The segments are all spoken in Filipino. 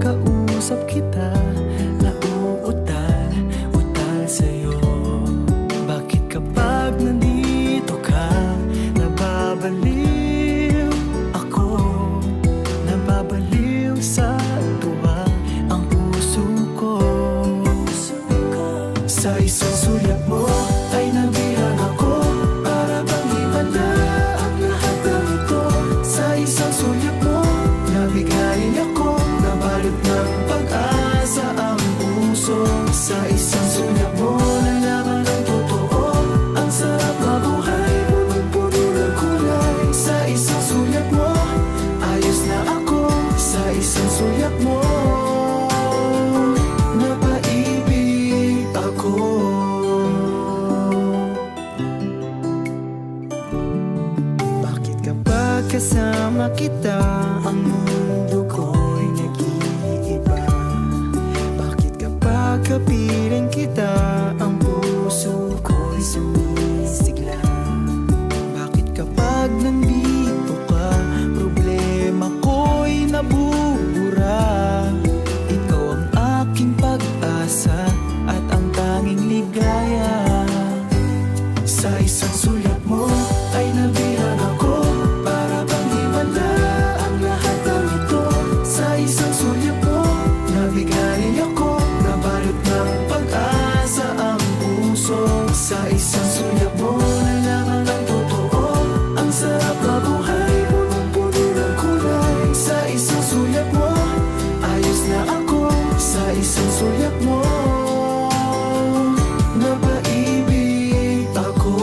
makausap kita, nauutal sa'yo. Bakit kapag nandito ka, nababaliw ako, nababaliw sa tuwa ang puso ko. Sa isang sulyap mo ay nabihag ako, para bang himala ang lahat ng ito. Sa isang sulyap mo, nabigayin ako, nabalot ng pag-asa ang puso. Sa isang sulyap mo, nalaman ang totoo, ang sarap mabuhay, punong-puno ng kulay. Sa isang sulyap mo, ayos na ako. Sa isang sulyap mo, napaibig ako. Bakit kapag kasama kita, ang mundo ko'y nag-iiba? Bakit kapag kapiling kita, ang puso ko'y sumisigla? Bakit kapag nandito ka, problema ko'y nabubura? Ikaw ang aking pag-asa at ang tanging ligaya. Sa isang sulyap mo ay nabihag ako, para bang himala ang lahat ng ito. Sa isang sulyap mo, nabigayin ako, nabalot ng pag-asa ang puso. Sa isang sulyap mo, nalaman ang totoo, ang sarap mabuhay, punong-puno ng kulay. Sa isang sulyap mo, ayos na ako. Sa isang sulyap mo, napaibig ako.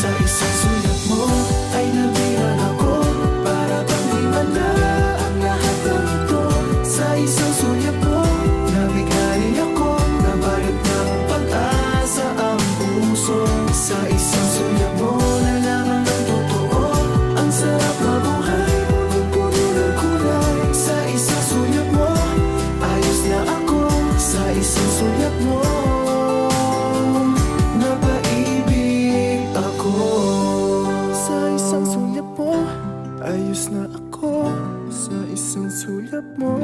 Sa isang sulyap mo ay nabihag ako, para bang himala ang lahat ng ito. Sa isang sulyap mo, nabigayin ako, nabalot ng pag-asa ang puso. Sa isang sulyap mo, nalaman ang totoo, ang sarap mabuhay, punong-puno ng kulay. Sa isang sulyap mo, ayos na ako. Sa isang sulyap mo, napaibig ako. Sa isang sulyap mo, ayos na ako. Sa isang sulyap mo,